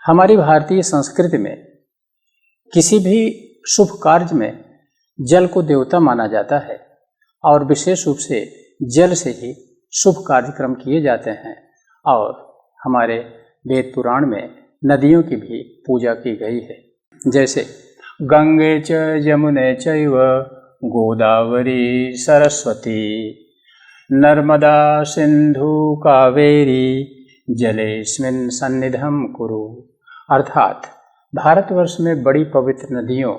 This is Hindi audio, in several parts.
हमारी भारतीय संस्कृति में किसी भी शुभ कार्य में जल को देवता माना जाता है और विशेष रूप से जल से ही शुभ कार्यक्रम किए जाते हैं। और हमारे वेद पुराण में नदियों की भी पूजा की गई है, जैसे गंगे च यमुने चैव गोदावरी सरस्वती नर्मदा सिंधु कावेरी जलेस्मिन् सन्निधं कुरु। अर्थात भारतवर्ष में बड़ी पवित्र नदियों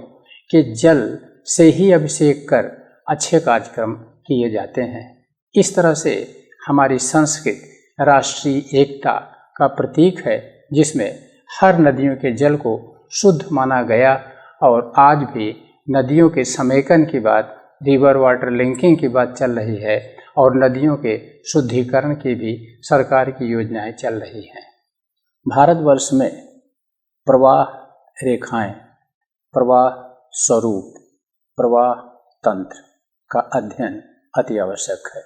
के जल से ही अभिषेक कर अच्छे कार्यक्रम किए जाते हैं। इस तरह से हमारी संस्कृत राष्ट्रीय एकता का प्रतीक है, जिसमें हर नदियों के जल को शुद्ध माना गया और आज भी नदियों के समेकन की बात, रिवर वाटर लिंकिंग की बात चल रही है और नदियों के शुद्धिकरण की भी सरकार की योजनाएं चल रही हैं। भारतवर्ष में प्रवाह रेखाएं, प्रवाह स्वरूप, प्रवाह तंत्र का अध्ययन अति आवश्यक है।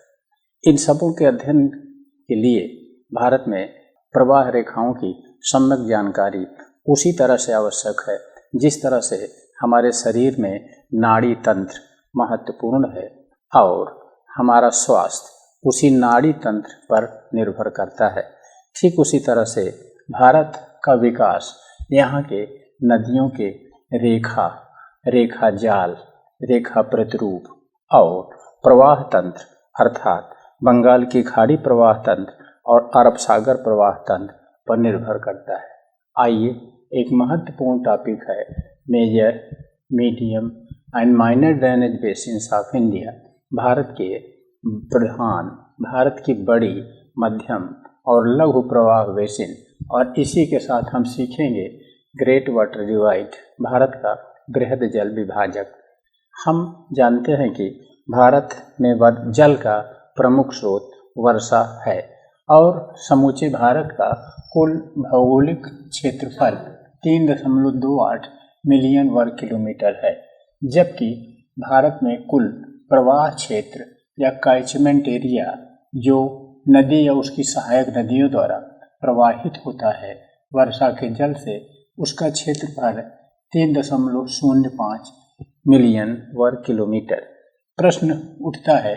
इन सबों के अध्ययन के लिए भारत में प्रवाह रेखाओं की सम्यक जानकारी उसी तरह से आवश्यक है जिस तरह से हमारे शरीर में नाड़ी तंत्र महत्वपूर्ण है और हमारा स्वास्थ्य उसी नाड़ी तंत्र पर निर्भर करता है। ठीक उसी तरह से भारत का विकास यहाँ के नदियों के रेखा जाल, रेखा प्रतिरूप और प्रवाह तंत्र अर्थात बंगाल की खाड़ी प्रवाह तंत्र और अरब सागर प्रवाह तंत्र पर निर्भर करता है। आइए, एक महत्वपूर्ण टॉपिक है major, medium and minor drainage basins of India. Bharat के प्रधान, भारत की बड़ी, मध्यम और लघु प्रवाह बेसिन, और इसी के साथ हम सीखेंगे ग्रेट वाटर डिवाइड, भारत का बृहद जल विभाजक। हम जानते हैं कि भारत में जल का प्रमुख स्रोत वर्षा है और समूचे भारत का कुल भौगोलिक क्षेत्रफल 3.28 मिलियन वर्ग किलोमीटर है, जबकि भारत में कुल प्रवाह क्षेत्र या कैचमेंट एरिया जो नदी या उसकी सहायक नदियों द्वारा प्रवाहित होता है वर्षा के जल से, उसका क्षेत्रफल 3.05 मिलियन वर्ग किलोमीटर। प्रश्न उठता है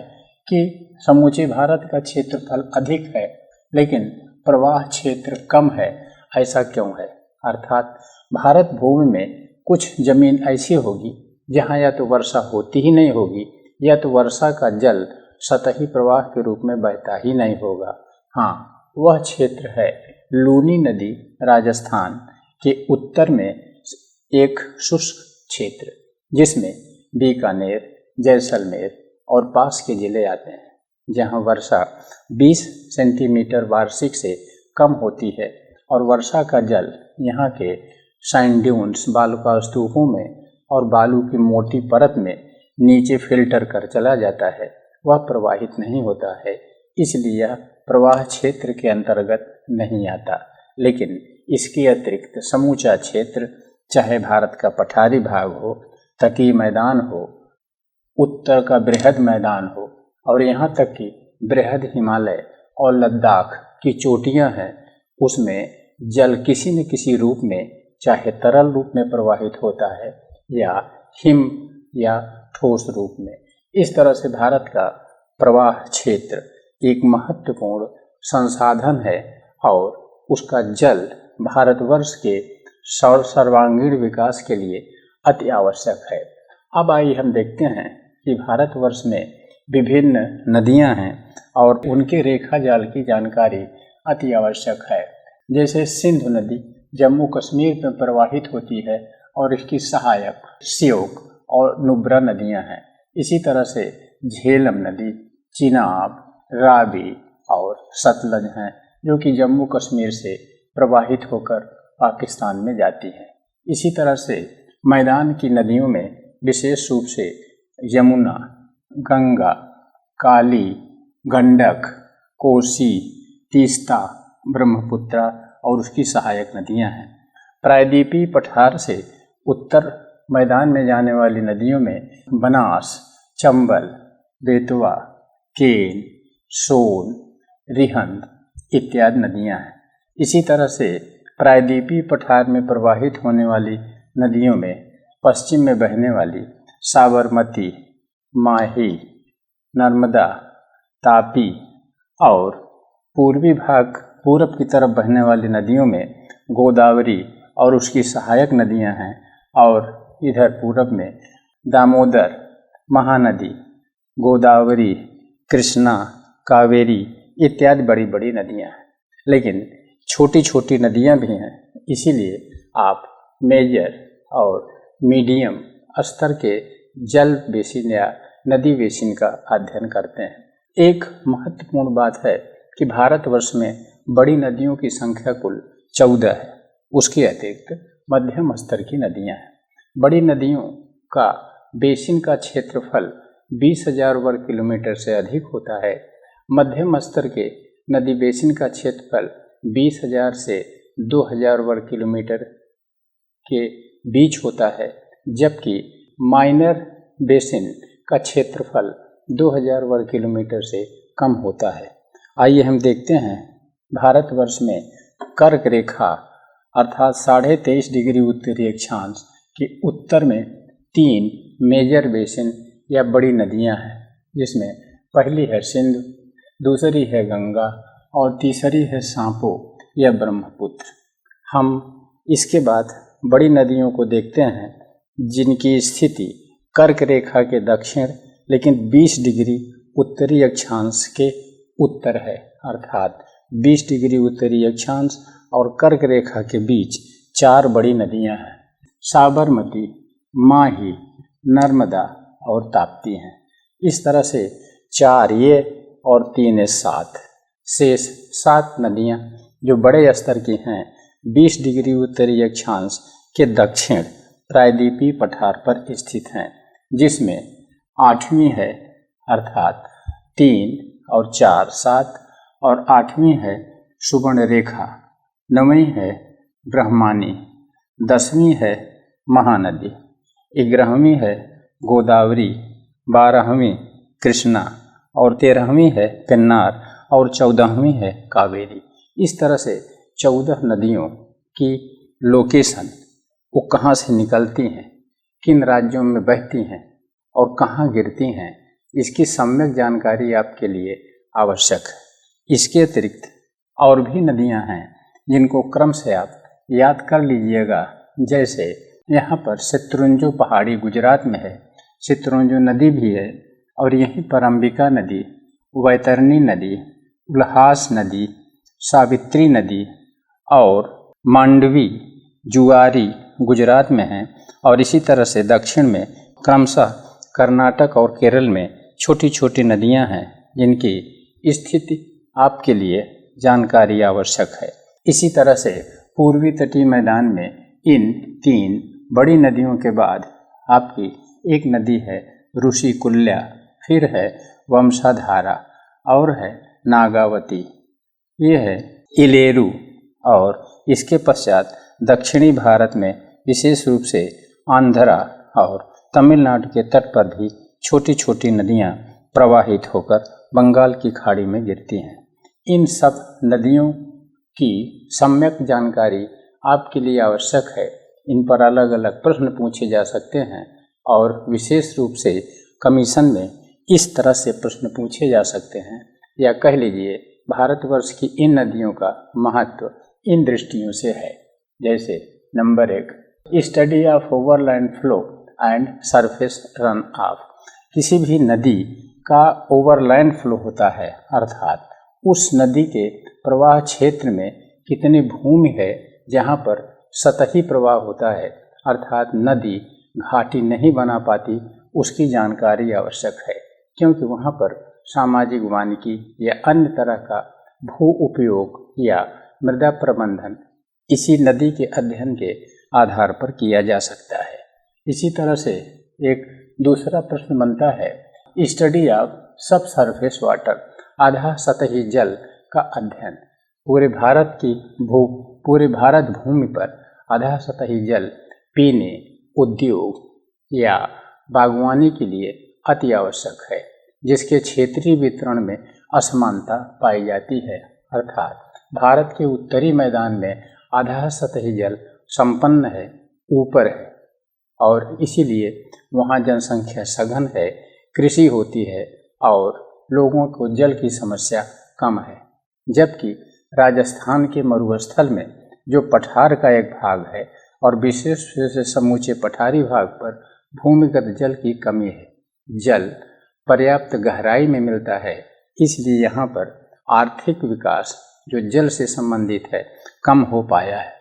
कि समूचे भारत का क्षेत्रफल अधिक है लेकिन प्रवाह क्षेत्र कम है, ऐसा क्यों है? अर्थात भारत भूमि में कुछ जमीन ऐसी होगी जहाँ या तो वर्षा होती ही नहीं होगी या तो वर्षा का जल सतही प्रवाह के रूप में बहता ही नहीं होगा। हाँ, वह क्षेत्र है लूनी नदी राजस्थान के उत्तर में एक शुष्क क्षेत्र, जिसमें बीकानेर, जैसलमेर और पास के जिले आते हैं, जहां वर्षा 20 सेंटीमीटर वार्षिक से कम होती है और वर्षा का जल यहाँ के सैंड ड्यून्स, बालू का स्तूपों में और बालू की मोटी परत में नीचे फिल्टर कर चला जाता है, वह प्रवाहित नहीं होता है, इसलिए यह प्रवाह क्षेत्र के अंतर्गत नहीं आता। लेकिन इसके अतिरिक्त समूचा क्षेत्र, चाहे भारत का पठारी भाग हो, तटीय मैदान हो, उत्तर का बृहद मैदान हो और यहाँ तक कि बृहद हिमालय और लद्दाख की चोटियाँ हैं, उसमें जल किसी न किसी रूप में, चाहे तरल रूप में प्रवाहित होता है या हिम या ठोस रूप में। इस तरह से भारत का प्रवाह क्षेत्र एक महत्वपूर्ण संसाधन है और उसका जल भारतवर्ष के सर्वांगीण विकास के लिए अति आवश्यक है। अब आइए हम देखते हैं कि भारतवर्ष में विभिन्न नदियां हैं और उनके रेखा जाल की जानकारी अति आवश्यक है। जैसे सिंधु नदी जम्मू कश्मीर में प्रवाहित होती है और इसकी सहायक श्योक और नुब्रा नदियां हैं। इसी तरह से झेलम नदी, चिनाब, रावी और सतलज हैं, जो कि जम्मू कश्मीर से प्रवाहित होकर पाकिस्तान में जाती है। इसी तरह से मैदान की नदियों में विशेष रूप से यमुना, गंगा, काली, गंडक, कोसी, तीस्ता, ब्रह्मपुत्र और उसकी सहायक नदियां हैं। प्रायद्वीपीय पठार से उत्तर मैदान में जाने वाली नदियों में बनास, चंबल, बेतवा, केन, सोन, रिहंद इत्यादि नदियां हैं। इसी तरह से प्रायद्वीपीय पठार में प्रवाहित होने वाली नदियों में पश्चिम में बहने वाली साबरमती, माही, नर्मदा, तापी और पूर्वी भाग पूरब की तरफ बहने वाली नदियों में गोदावरी और उसकी सहायक नदियां हैं, और इधर पूरब में दामोदर, महानदी, गोदावरी, कृष्णा, कावेरी इत्यादि बड़ी बड़ी नदियां हैं। लेकिन छोटी छोटी नदियां भी हैं, इसीलिए आप मेजर और मीडियम स्तर के जल बेसिन या नदी बेसिन का अध्ययन करते हैं। एक महत्वपूर्ण बात है कि भारतवर्ष में बड़ी नदियों की संख्या कुल 14 है। उसके अतिरिक्त मध्यम स्तर की नदियां हैं। बड़ी नदियों का बेसिन का क्षेत्रफल 20,000 वर्ग किलोमीटर से अधिक होता है। मध्यम स्तर के नदी बेसिन का क्षेत्रफल 20,000 से 2,000 वर्ग किलोमीटर के बीच होता है, जबकि माइनर बेसिन का क्षेत्रफल 2,000 वर्ग किलोमीटर से कम होता है। आइए हम देखते हैं भारतवर्ष में कर्क रेखा अर्थात 23.5 डिग्री उत्तरी अक्षांश के उत्तर में 3 मेजर बेसिन या बड़ी नदियां हैं, जिसमें पहली है सिंधु, दूसरी है गंगा और तीसरी है सांपो या ब्रह्मपुत्र। हम इसके बाद बड़ी नदियों को देखते हैं जिनकी स्थिति कर्क रेखा के दक्षिण लेकिन 20 डिग्री उत्तरी अक्षांश के उत्तर है, अर्थात 20 डिग्री उत्तरी अक्षांश और कर्क रेखा के बीच 4 बड़ी नदियां हैं। साबरमती, माही, नर्मदा और ताप्ती हैं। इस तरह से 4 ये और 3 ये 7 शेष 7 नदियां जो बड़े स्तर की हैं 20 डिग्री उत्तरी अक्षांश के दक्षिण प्रायद्वीपीय पठार पर स्थित हैं, जिसमें 8वीं है अर्थात 3 और 4 7 और 8वीं है सुवर्णरेखा, 9वीं है ब्रह्मानी, 10वीं है महानदी, 11वीं है गोदावरी, 12वीं कृष्णा और 13वीं है पेन्नार और 14वीं है कावेरी। इस तरह से 14 नदियों की लोकेशन, वो कहाँ से निकलती हैं, किन राज्यों में बहती हैं और कहाँ गिरती हैं, इसकी सम्यक जानकारी आपके लिए आवश्यक है। इसके अतिरिक्त और भी नदियां हैं जिनको क्रम से आप याद कर लीजिएगा। जैसे यहाँ पर शत्रुंजय पहाड़ी गुजरात में है, शत्रुंजय नदी भी है, और यहीं पर अंबिका नदी, वैतरणी नदी, उल्हास नदी, सावित्री नदी और मांडवी, जुआरी गुजरात में है। और इसी तरह से दक्षिण में क्रमशः कर्नाटक और केरल में छोटी छोटी नदियां हैं जिनकी स्थिति आपके लिए जानकारी आवश्यक है। इसी तरह से पूर्वी तटीय मैदान में इन 3 बड़ी नदियों के बाद आपकी एक नदी है ऋषिकुल्या, फिर है वंशाधारा और है नागावती, ये है इलेरू, और इसके पश्चात दक्षिणी भारत में विशेष रूप से आंध्रा और तमिलनाडु के तट पर भी छोटी छोटी नदियां प्रवाहित होकर बंगाल की खाड़ी में गिरती हैं। इन सब नदियों की सम्यक जानकारी आपके लिए आवश्यक है। इन पर अलग अलग प्रश्न पूछे जा सकते हैं और विशेष रूप से कमीशन में इस तरह से प्रश्न पूछे जा सकते हैं, या कह लीजिए भारतवर्ष की इन नदियों का महत्व इन दृष्टियों से है। जैसे number 1, study of overland flow and surface run of. किसी भी नदी का ओवरलैंड फ्लो होता है, अर्थात उस नदी के प्रवाह क्षेत्र में कितनी भूमि है जहाँ पर सतही प्रवाह होता है, अर्थात नदी घाटी नहीं बना पाती, उसकी जानकारी आवश्यक है, क्योंकि वहाँ पर सामाजिक वानिकी या अन्य तरह का भू उपयोग या मृदा प्रबंधन इसी नदी के अध्ययन के आधार पर किया जा सकता है। इसी तरह से एक दूसरा प्रश्न बनता है स्टडी ऑफ सब सरफेस वाटर, आधा सतही जल का अध्ययन। पूरे भारत भूमि पर आधा सतही जल पीने, उद्योग या बागवानी के लिए अति आवश्यक है, जिसके क्षेत्रीय वितरण में असमानता पाई जाती है। अर्थात भारत के उत्तरी मैदान में आधा सतही जल संपन्न है, ऊपर है, और इसीलिए वहाँ जनसंख्या सघन है, कृषि होती है और लोगों को जल की समस्या कम है। जबकि राजस्थान के मरुस्थल में जो पठार का एक भाग है और विशेष रूप से समूचे पठारी भाग पर भूमिगत जल की कमी है। जल पर्याप्त गहराई में मिलता है, इसलिए यहाँ पर आर्थिक विकास जो जल से संबंधित है कम हो पाया है।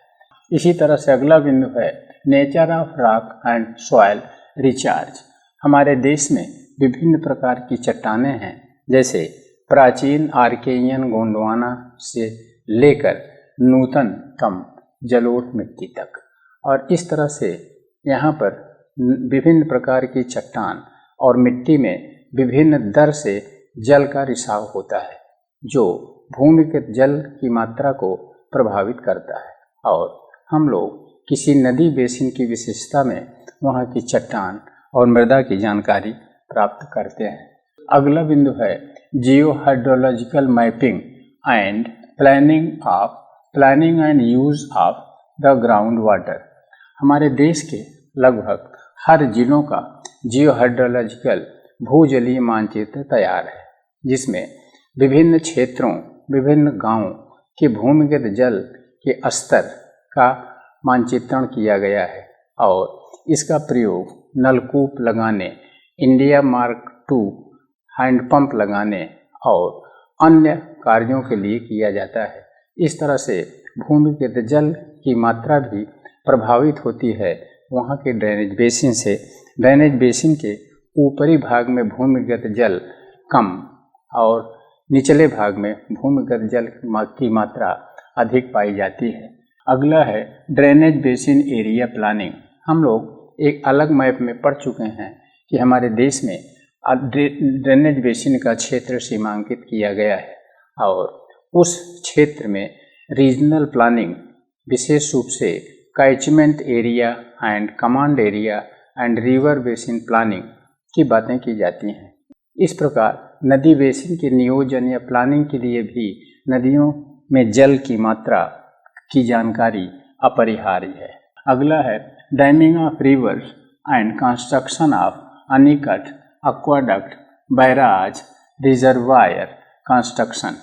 इसी तरह से अगला बिंदु है nature of rock and soil recharge. हमारे देश में विभिन्न प्रकार की चट्टानें हैं, जैसे प्राचीन आर्केयन गोंडवाना से लेकर नूतनतम जलोढ़ मिट्टी तक, और इस तरह से यहाँ पर विभिन्न प्रकार की चट्टान और मिट्टी में विभिन्न दर से जल का रिसाव होता है, जो भूमिगत जल की मात्रा को प्रभावित करता है। और हम लोग किसी नदी बेसिन की विशेषता में वहाँ की चट्टान और मृदा की जानकारी प्राप्त करते हैं। अगला बिंदु है geo hydrological mapping and planning and use of the ground water. हमारे देश के लगभग हर जिलों का जियो हाइड्रोलॉजिकल भूजलीय मानचित्र तैयार है, जिसमें विभिन्न क्षेत्रों, विभिन्न गांवों के भूमिगत जल के स्तर का मानचित्रण किया गया है और इसका प्रयोग नलकूप लगाने, इंडिया मार्क II हैंडपंप लगाने और अन्य कार्यों के लिए किया जाता है। इस तरह से भूमिगत जल की मात्रा भी प्रभावित होती है वहाँ के ड्रेनेज बेसिन से। ड्रेनेज बेसिन के ऊपरी भाग में भूमिगत जल कम और निचले भाग में भूमिगत जल की मात्रा अधिक पाई जाती है। अगला है ड्रेनेज बेसिन एरिया प्लानिंग। हम लोग एक अलग मैप में पढ़ चुके हैं कि हमारे देश में ड्रेनेज बेसिन का क्षेत्र सीमांकित किया गया है और उस क्षेत्र में रीजनल प्लानिंग, विशेष रूप से catchment area and command area and river basin planning की बातें की जाती हैं। इस प्रकार नदी बेसिन के नियोजन या प्लानिंग के लिए भी नदियों में जल की मात्रा की जानकारी अपरिहार्य है। अगला है damming of rivers and construction of anicut aqueduct barrage reservoir construction.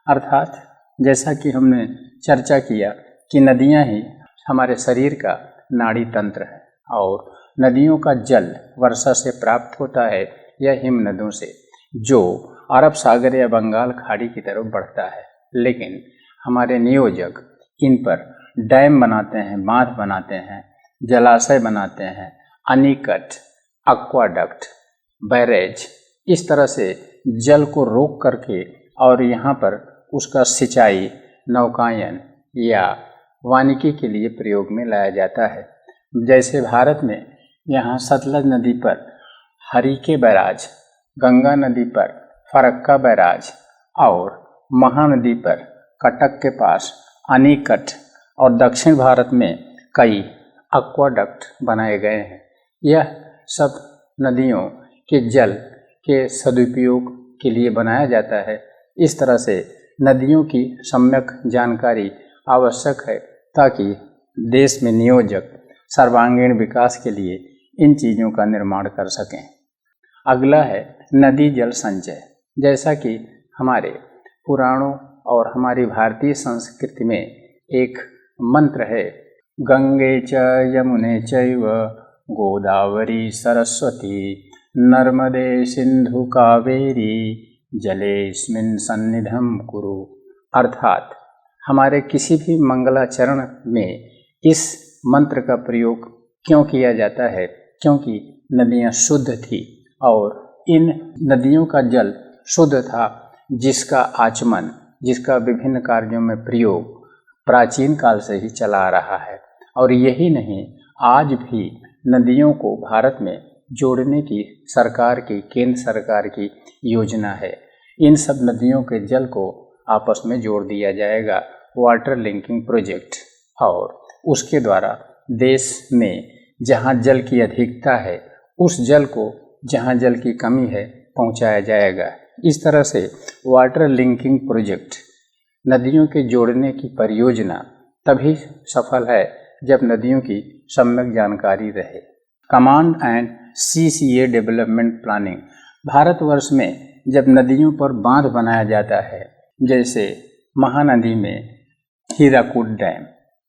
अर्थात जैसा कि हमने चर्चा किया कि नदियां ही हमारे शरीर का नाड़ी तंत्र है और नदियों का जल वर्षा से प्राप्त होता है या हिम नदों से, जो अरब सागर या बंगाल खाड़ी की तरफ बढ़ता है। लेकिन हमारे नियोजक इन पर डैम बनाते हैं, बांध बनाते हैं, जलाशय बनाते हैं, अनिकट, एक्वाडक्ट, बैरेज, इस तरह से जल को रोक करके और यहाँ पर उसका सिंचाई, नौकायन या वानिकी के लिए प्रयोग में लाया जाता है। जैसे भारत में यहाँ सतलज नदी पर हरीके बैराज, गंगा नदी पर फरक्का बैराज और महानदी पर कटक के पास अनिकट और दक्षिण भारत में कई एक्वाडक्ट बनाए गए हैं। यह सब नदियों के जल के सदुपयोग के लिए बनाया जाता है। इस तरह से नदियों की सम्यक जानकारी आवश्यक है ताकि देश में नियोजक सर्वांगीण विकास के लिए इन चीज़ों का निर्माण कर सकें। अगला है नदी जल संचय। जैसा कि हमारे पुराणों और हमारी भारतीय संस्कृति में एक मंत्र है, गंगे च यमुने चैव गोदावरी सरस्वती नर्मदे सिंधु कावेरी जलेस्मिन् सन्निधं कुरु। अर्थात हमारे किसी भी मंगलाचरण में इस मंत्र का प्रयोग क्यों किया जाता है? क्योंकि नदियाँ शुद्ध थी और इन नदियों का जल शुद्ध था, जिसका आचमन, जिसका विभिन्न कार्यों में प्रयोग प्राचीन काल से ही चला आ रहा है। और यही नहीं, आज भी नदियों को भारत में जोड़ने की सरकार की, केंद्र सरकार की योजना है। इन सब नदियों के जल को आपस में जोड़ दिया जाएगा, वाटर लिंकिंग प्रोजेक्ट, और उसके द्वारा देश में जहाँ जल की अधिकता है उस जल को जहाँ जल की कमी है पहुँचाया जाएगा। इस तरह से वाटर लिंकिंग प्रोजेक्ट, नदियों के जोड़ने की परियोजना तभी सफल है जब नदियों की सम्यक जानकारी रहे। Command and CCA development planning. Bharatvarsh में जब नदियों पर बांध बनाया जाता है, जैसे महानदी में हीराकुद डैम,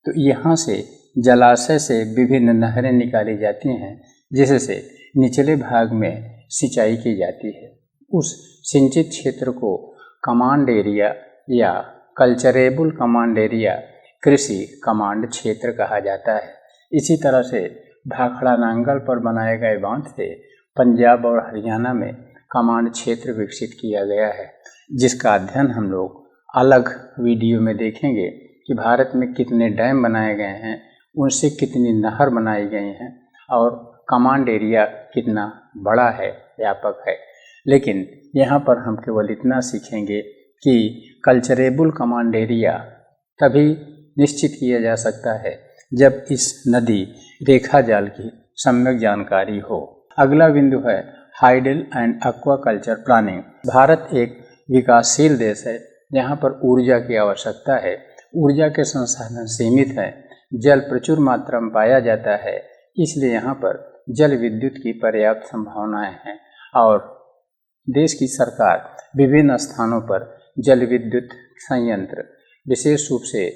तो यहाँ से जलाशय से विभिन्न नहरें निकाली जाती हैं, जिससे निचले भाग में सिंचाई की जाती है। उस सिंचित क्षेत्र को कमांड एरिया या कल्चरेबल कमांड एरिया, कृषि कमांड क्षेत्र कहा जाता है। इसी तरह से भाखड़ा नांगल पर बनाए गए बांध से पंजाब और हरियाणा में कमांड क्षेत्र विकसित किया गया है, जिसका अध्ययन हम लोग अलग वीडियो में देखेंगे कि भारत में कितने डैम बनाए गए हैं, उनसे कितनी नहर बनाई गई हैं और कमांड एरिया कितना बड़ा है, व्यापक है। लेकिन यहाँ पर हम केवल इतना सीखेंगे कि कल्चरेबल कमांड एरिया तभी निश्चित किया जा सकता है जब इस नदी रेखा जाल की सम्यक जानकारी हो। अगला बिंदु है hydel and aquaculture planning. Bharat एक विकासशील देश है, यहाँ पर ऊर्जा की आवश्यकता है। ऊर्जा के संसाधन सीमित हैं, जल प्रचुर मात्रा में पाया जाता है, इसलिए यहाँ पर जल विद्युत की पर्याप्त संभावनाएं हैं और देश की सरकार विभिन्न स्थानों पर जल विद्युत संयंत्र विशेष रूप से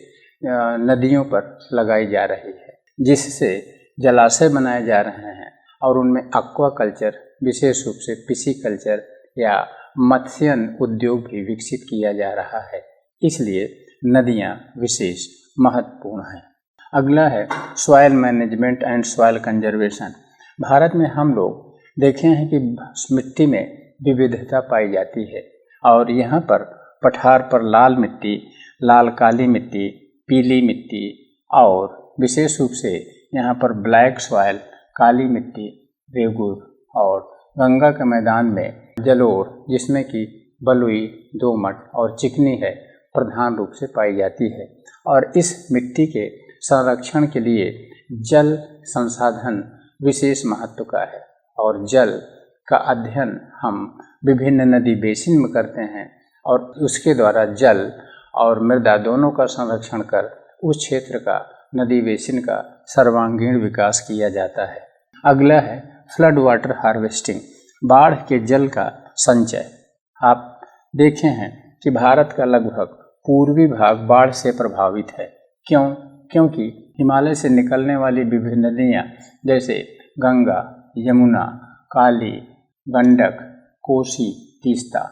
नदियों पर लगाई जा रही है, जिससे जलाशय बनाए जा रहे हैं और उनमें एक्वाकल्चर विशेष रूप से पिसीकल्चर या मत्स्यन उद्योग भी विकसित किया जा रहा है। इसलिए नदियाँ विशेष महत्वपूर्ण हैं। अगला है soil management and soil conservation. Bharat में हम लोग देखे हैं कि मिट्टी में विविधता पाई जाती है और यहाँ पर पठार पर लाल मिट्टी, लाल काली मिट्टी, पीली मिट्टी और विशेष रूप से यहाँ पर ब्लैक सॉइल, काली मिट्टी, रेगुर और गंगा के मैदान में जलोढ़, जिसमें कि बलुई, दोमट और चिकनी है, प्रधान रूप से पाई जाती है। और इस मिट्टी के संरक्षण के लिए जल संसाधन विशेष महत्व का है और जल का अध्ययन हम विभिन्न नदी बेसिन में करते हैं और उसके द्वारा जल और मृदा दोनों का संरक्षण कर उस क्षेत्र का, नदी बेसिन का सर्वांगीण विकास किया जाता है। अगला है फ्लड वाटर हार्वेस्टिंग, बाढ़ के जल का संचय। आप देखे हैं कि भारत का लगभग पूर्वी भाग बाढ़ से प्रभावित है। क्योंकि हिमालय से निकलने वाली विभिन्न नदियाँ जैसे गंगा, यमुना, काली, गंडक, कोसी, तीस्ता,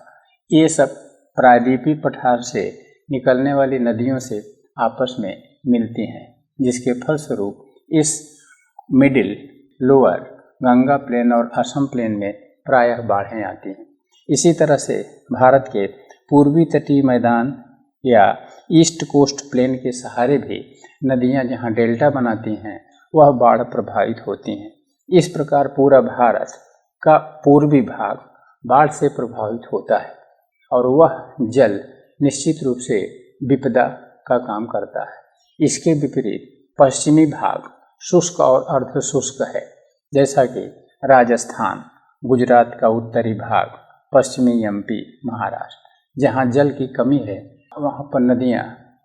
ये सब प्रायद्वीपीय पठार से निकलने वाली नदियों से आपस में मिलती हैं, जिसके फलस्वरूप इस मिडिल, लोअर गंगा प्लेन और असम प्लेन में प्रायः बाढ़ें आती हैं। इसी तरह से भारत के पूर्वी तटीय मैदान या ईस्ट कोस्ट प्लेन के सहारे भी नदियां जहां डेल्टा बनाती हैं वह बाढ़ प्रभावित होती हैं। इस प्रकार पूरा भारत का पूर्वी भाग बाढ़ से प्रभावित होता है और वह जल निश्चित रूप से विपदा का काम करता है। इसके विपरीत पश्चिमी भाग शुष्क और अर्ध शुष्क है, जैसा कि राजस्थान, गुजरात का उत्तरी भाग, पश्चिमी MP, महाराष्ट्र, जहाँ जल की कमी है वहाँ पर नदियाँ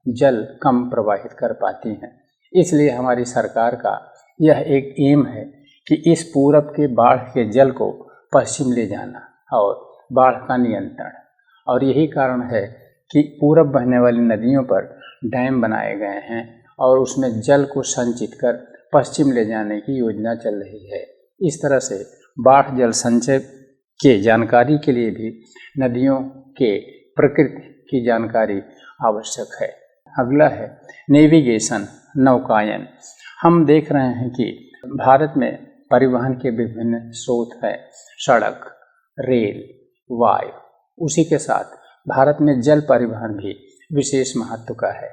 जल कम प्रवाहित कर पाती हैं। इसलिए हमारी सरकार का यह एक एम है कि इस पूरब के बाढ़ के जल को पश्चिम ले जाना और बाढ़ का नियंत्रण, और यही कारण है कि पूरब बहने वाली नदियों पर डैम बनाए गए हैं और उसमें जल को संचित कर पश्चिम ले जाने की योजना चल रही है। इस तरह से बाढ़ जल संचय के जानकारी के लिए भी नदियों के प्रकृति की जानकारी आवश्यक है। अगला है नेविगेशन, नौकायन। हम देख रहे हैं कि भारत में परिवहन के विभिन्न स्रोत हैं, सड़क, रेल, वायु। उसी के साथ भारत में जल परिवहन भी विशेष महत्व का है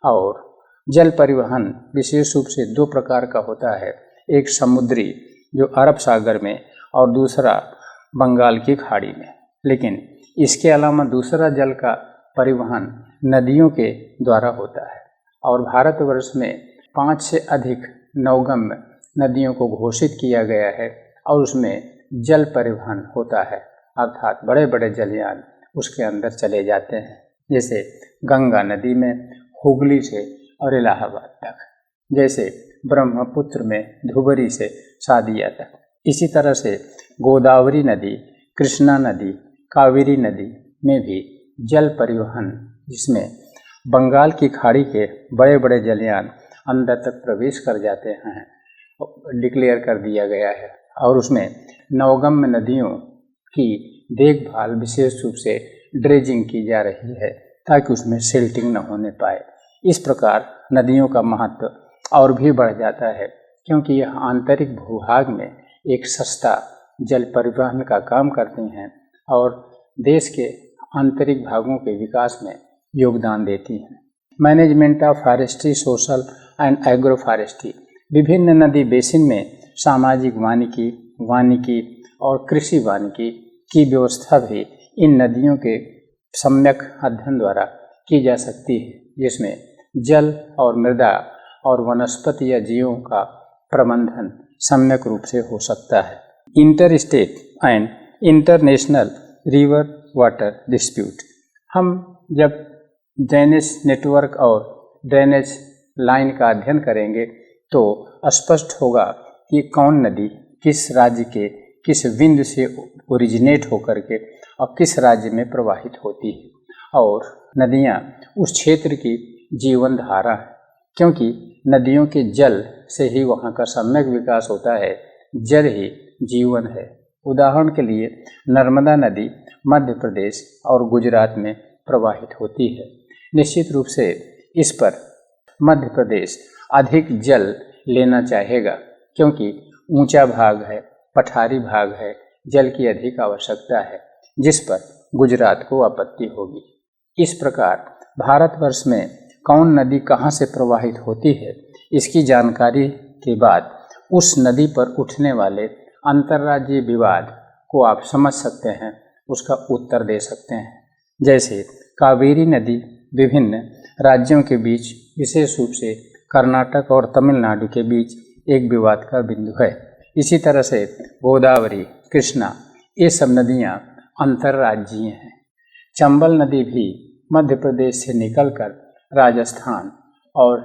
और जल परिवहन विशेष रूप से दो प्रकार का होता है, एक समुद्री जो अरब सागर में और दूसरा बंगाल की खाड़ी में। लेकिन इसके अलावा दूसरा जल का परिवहन नदियों के द्वारा होता है और भारतवर्ष में 5 से अधिक नौगम्य नदियों को घोषित किया गया है और उसमें जल परिवहन होता है, अर्थात बड़े बड़े जलयान उसके अंदर चले जाते हैं। जैसे गंगा नदी में हुगली से और इलाहाबाद तक, जैसे ब्रह्मपुत्र में धुबरी से सादिया तक। इसी तरह से गोदावरी नदी, कृष्णा नदी, कावेरी नदी में भी जल परिवहन, जिसमें बंगाल की खाड़ी के बड़े बड़े जलयान अंदर तक प्रवेश कर जाते हैं, डिक्लेयर कर दिया गया है। और उसमें नवगम्य नदियों की देखभाल विशेष रूप से ड्रेजिंग की जा रही है ताकि उसमें सिल्टिंग न होने पाए। इस प्रकार नदियों का महत्व और भी बढ़ जाता है, क्योंकि यह आंतरिक भूभाग में एक सस्ता जल परिवहन का काम करती हैं और देश के आंतरिक भागों के विकास में योगदान देती हैं। Management of forestry, social and agro forestry, विभिन्न नदी बेसिन में सामाजिक वानिकी और कृषि वानिकी की व्यवस्था भी इन नदियों के सम्यक अध्ययन द्वारा की जा सकती है, जिसमें जल और मृदा और वनस्पति या जीवों का प्रबंधन सम्यक रूप से हो सकता है। Inter state and international river water dispute, हम जब ड्रेनेज नेटवर्क और ड्रेनेज लाइन का अध्ययन करेंगे तो स्पष्ट होगा कि कौन नदी किस राज्य के किस बिंदु से ओरिजिनेट होकर के और किस राज्य में प्रवाहित होती है। और नदियाँ उस क्षेत्र की जीवन धारा है, क्योंकि नदियों के जल से ही वहाँ का सम्यक विकास होता है। जल ही जीवन है। उदाहरण के लिए नर्मदा नदी मध्य प्रदेश और गुजरात में प्रवाहित होती है। निश्चित रूप से इस पर मध्य प्रदेश अधिक जल लेना चाहेगा, क्योंकि ऊंचा भाग है, पठारी भाग है, जल की अधिक आवश्यकता है, जिस पर गुजरात को आपत्ति होगी। इस प्रकार भारतवर्ष में कौन नदी कहाँ से प्रवाहित होती है, इसकी जानकारी के बाद उस नदी पर उठने वाले अंतर्राज्यीय विवाद को आप समझ सकते हैं, उसका उत्तर दे सकते हैं। जैसे कावेरी नदी विभिन्न राज्यों के बीच, विशेष रूप से कर्नाटक और तमिलनाडु के बीच एक विवाद का बिंदु है। इसी तरह से गोदावरी, कृष्णा, ये सब नदियाँ अंतर्राज्यीय हैं। चंबल नदी भी मध्य प्रदेश से निकलकर राजस्थान और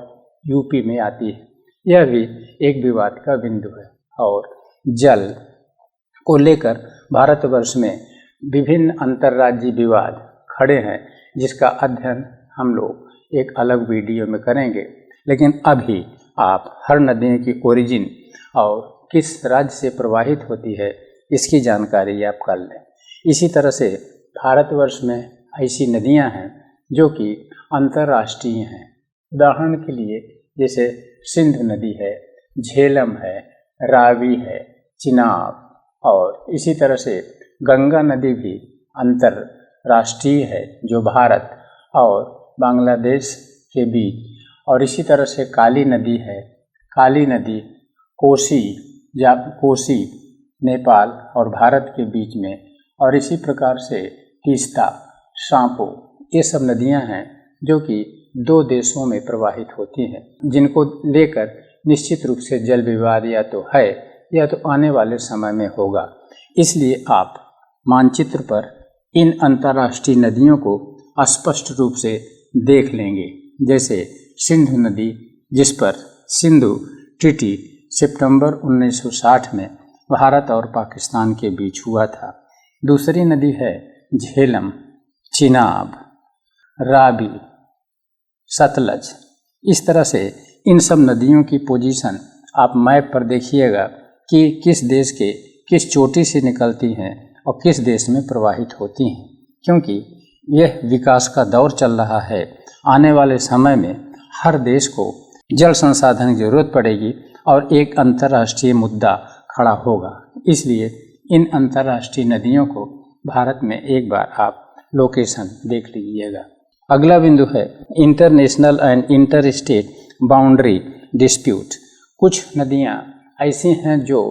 यूपी में आती है। यह भी एक विवाद का बिंदु है। और जल को लेकर भारतवर्ष में विभिन्न अंतर्राज्यीय विवाद खड़े हैं, जिसका अध्ययन हम लोग एक अलग वीडियो में करेंगे। लेकिन अभी आप हर नदी की ओरिजिन और किस राज्य से प्रवाहित होती है, इसकी जानकारी आप कर लें। इसी तरह से भारतवर्ष में ऐसी नदियां हैं जो कि अंतर्राष्ट्रीय हैं। उदाहरण के लिए जैसे सिंधु नदी है, झेलम है, रावी है, चिनाब, और इसी तरह से गंगा नदी भी अंतर्राष्ट्रीय है, जो भारत और बांग्लादेश के बीच। और इसी तरह से काली नदी है, काली नदी कोसी नेपाल और भारत के बीच में। और इसी प्रकार से तीस्ता, सांपो, ये सब नदियां हैं जो कि दो देशों में प्रवाहित होती हैं, जिनको लेकर निश्चित रूप से जल विवाद या तो है या तो आने वाले समय में होगा। इसलिए आप मानचित्र पर इन अंतर्राष्ट्रीय नदियों को स्पष्ट रूप से देख लेंगे। जैसे सिंधु नदी, जिस पर सिंधु ट्रीटी सितंबर 1960 में भारत और पाकिस्तान के बीच हुआ था। दूसरी नदी है झेलम, चिनाब, रावी, सतलज। इस तरह से इन सब नदियों की पोजीशन आप मैप पर देखिएगा कि किस देश के किस चोटी से निकलती हैं और किस देश में प्रवाहित होती हैं, क्योंकि यह विकास का दौर चल रहा है। आने वाले समय में हर देश को जल संसाधन की जरूरत पड़ेगी और एक अंतर्राष्ट्रीय मुद्दा खड़ा होगा। इसलिए इन अंतर्राष्ट्रीय नदियों को भारत में एक बार आप लोकेशन देख लीजिएगा। अगला बिंदु है international and inter state boundary dispute. कुछ नदियाँ ऐसी हैं जो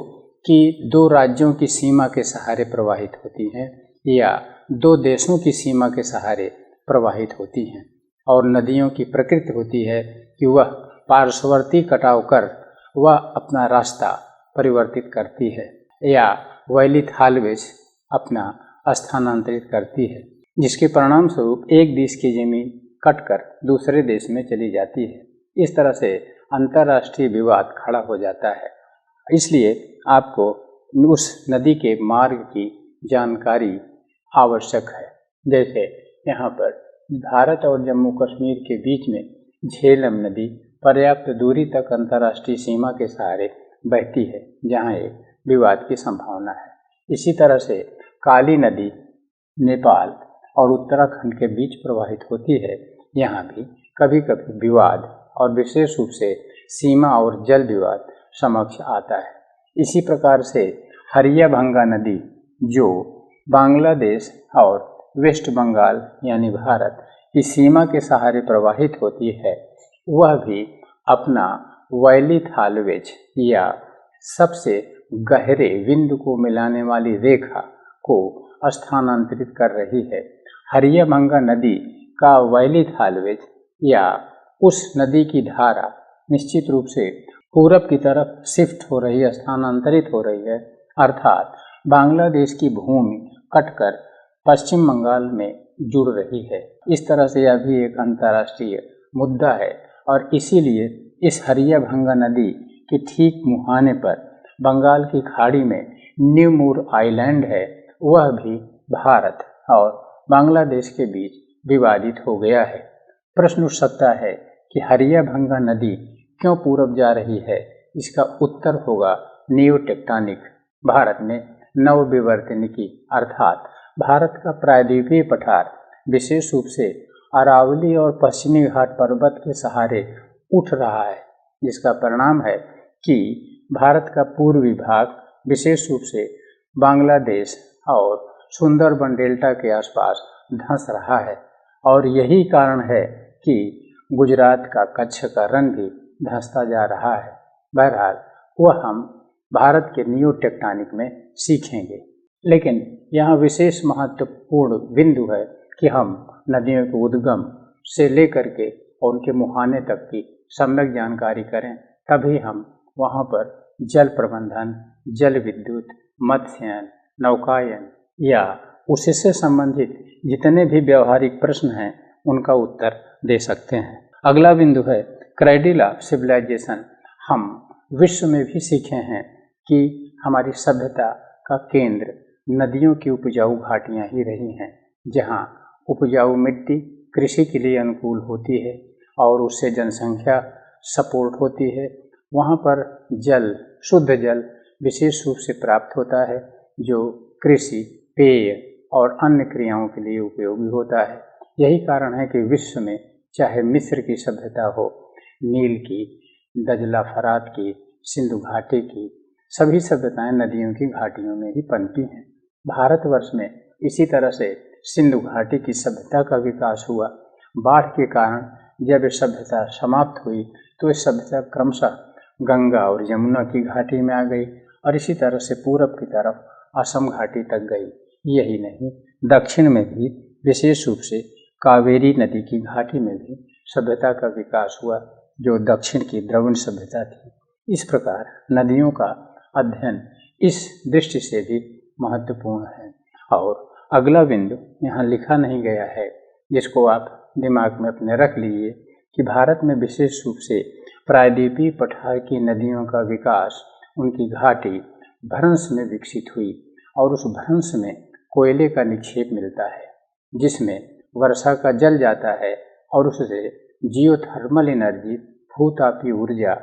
कि दो राज्यों की सीमा के सहारे प्रवाहित होती हैं या दो देशों की सीमा के सहारे प्रवाहित होती हैं। और नदियों की प्रकृति होती है कि वह पार्श्ववर्ती कटाव कर वह अपना रास्ता परिवर्तित करती है या वैली थालवेज अपना स्थानांतरित करती है, जिसके परिणाम स्वरूप एक देश की जमीन कटकर दूसरे देश में चली जाती है। इस तरह से अंतर्राष्ट्रीय विवाद खड़ा हो जाता है। इसलिए आपको उस नदी के मार्ग की जानकारी आवश्यक है। जैसे यहाँ पर भारत और जम्मू कश्मीर के बीच में झेलम नदी पर्याप्त दूरी तक अंतर्राष्ट्रीय सीमा के सहारे बहती है, जहाँ एक विवाद की संभावना है। इसी तरह से काली नदी नेपाल और उत्तराखंड के बीच प्रवाहित होती है। यहाँ भी कभी कभी विवाद और विशेष रूप से सीमा और जल विवाद समक्ष आता है। इसी प्रकार से हरियाभंगा नदी जो बांग्लादेश और वेस्ट बंगाल यानी भारत की सीमा के सहारे प्रवाहित होती है, वह भी अपना वैली थालवेज या सबसे गहरे विंदु को मिलाने वाली रेखा को स्थानांतरित कर रही है। हरियाभंगा नदी का वैली थालवेज या उस नदी की धारा निश्चित रूप से पूरब की तरफ शिफ्ट हो रही है, स्थानांतरित हो रही है, अर्थात बांग्लादेश की भूमि कटकर पश्चिम बंगाल में जुड़ रही है। इस तरह से यह भी एक अंतर्राष्ट्रीय मुद्दा है और इसीलिए इस हरियाभंगा नदी के ठीक मुहाने पर बंगाल की खाड़ी में न्यू मूर आइलैंड है, वह भी भारत और बांग्लादेश के बीच विवादित हो गया है। प्रश्न उठ सकता है कि हरियाभंगा नदी क्यों पूरब जा रही है? इसका उत्तर होगा न्यू टेक्टोनिक। भारत में नवविवर्तनिकी अर्थात भारत का प्रायद्वीपीय पठार विशेष रूप से अरावली और पश्चिमी घाट पर्वत के सहारे उठ रहा है, जिसका परिणाम है कि भारत का पूर्वी भाग विशेष रूप से बांग्लादेश और सुंदरबन डेल्टा के आसपास धंस रहा है और यही कारण है कि गुजरात का कच्छ का रण भी धंसता जा रहा है। बहरहाल वह हम भारत के न्यू टेक्टोनिक में सीखेंगे, लेकिन यहाँ विशेष महत्वपूर्ण बिंदु है कि हम नदियों के उद्गम से लेकर के और उनके मुहाने तक की सम्यक जानकारी करें, तभी हम वहाँ पर जल प्रबंधन, जल विद्युत, मत्स्ययन, नौकायन या उससे संबंधित जितने भी व्यवहारिक प्रश्न हैं उनका उत्तर दे सकते हैं। अगला बिंदु है क्रेडिल ऑफ सिविलाइजेशन। हम विश्व में भी सीखे हैं कि हमारी सभ्यता का केंद्र नदियों की उपजाऊ घाटियाँ ही रही हैं, जहाँ उपजाऊ मिट्टी कृषि के लिए अनुकूल होती है और उससे जनसंख्या सपोर्ट होती है। वहाँ पर जल, शुद्ध जल विशेष रूप से प्राप्त होता है जो कृषि, पेय और अन्य क्रियाओं के लिए उपयोगी होता है। यही कारण है कि विश्व में चाहे मिस्र की सभ्यता हो, नील की, दजला फरात की, सिंधु घाटी की, सभी सभ्यताएं नदियों की घाटियों में ही पनपी हैं। भारतवर्ष में इसी तरह से सिंधु घाटी की सभ्यता का विकास हुआ। बाढ़ के कारण जब ये सभ्यता समाप्त हुई तो ये सभ्यता क्रमशः गंगा और यमुना की घाटी में आ गई और इसी तरह से पूरब की तरफ असम घाटी तक गई। यही नहीं, दक्षिण में भी विशेष रूप से कावेरी नदी की घाटी में भी सभ्यता का विकास हुआ, जो दक्षिण की द्रविड़ सभ्यता थी। इस प्रकार नदियों का अध्ययन इस दृष्टि से भी महत्वपूर्ण है। और अगला बिंदु यहाँ लिखा नहीं गया है, जिसको आप दिमाग में अपने रख लीजिए कि भारत में विशेष रूप से प्रायद्वीपीय पठार की नदियों का विकास उनकी घाटी भ्रंश में विकसित हुई और उस भ्रंश में कोयले का निक्षेप मिलता है, जिसमें वर्षा का जल जाता है और उससे जियोथर्मल एनर्जी, भूतापीय ऊर्जा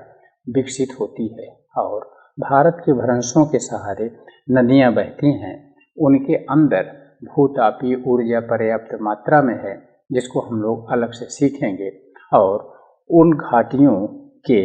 विकसित होती है और भारत के भ्रंशों के सहारे नदियाँ बहती हैं। उनके अंदर भूतापीय ऊर्जा पर्याप्त मात्रा में है, जिसको हम लोग अलग से सीखेंगे। और उन घाटियों के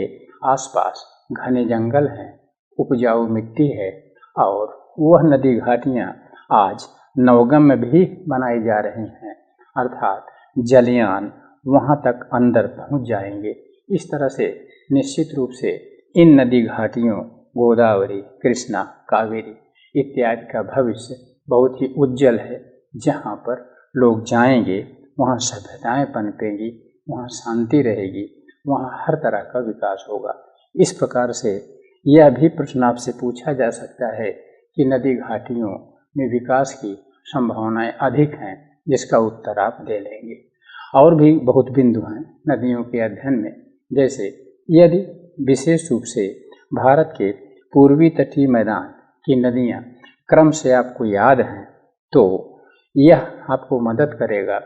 आसपास घने जंगल हैं, उपजाऊ मिट्टी है और वह नदी घाटियाँ आज नवगम में भी बनाई जा रही हैं, अर्थात जलयान वहाँ तक अंदर पहुँच जाएंगे। इस तरह से निश्चित रूप से इन नदी घाटियों गोदावरी, कृष्णा, कावेरी इत्यादि का भविष्य बहुत ही उज्जवल है। जहाँ पर लोग जाएंगे वहाँ सभ्यताएं पनपेंगी, वहाँ शांति रहेगी, वहाँ हर तरह का विकास होगा। इस प्रकार से यह भी प्रश्न आपसे पूछा जा सकता है कि नदी घाटियों में विकास की संभावनाएं अधिक हैं, जिसका उत्तर आप दे लेंगे। और भी बहुत बिंदु हैं नदियों के अध्ययन में, जैसे यदि विशेष रूप से भारत के पूर्वी तटीय मैदान की नदियाँ क्रम से आपको याद हैं, तो यह आपको मदद करेगा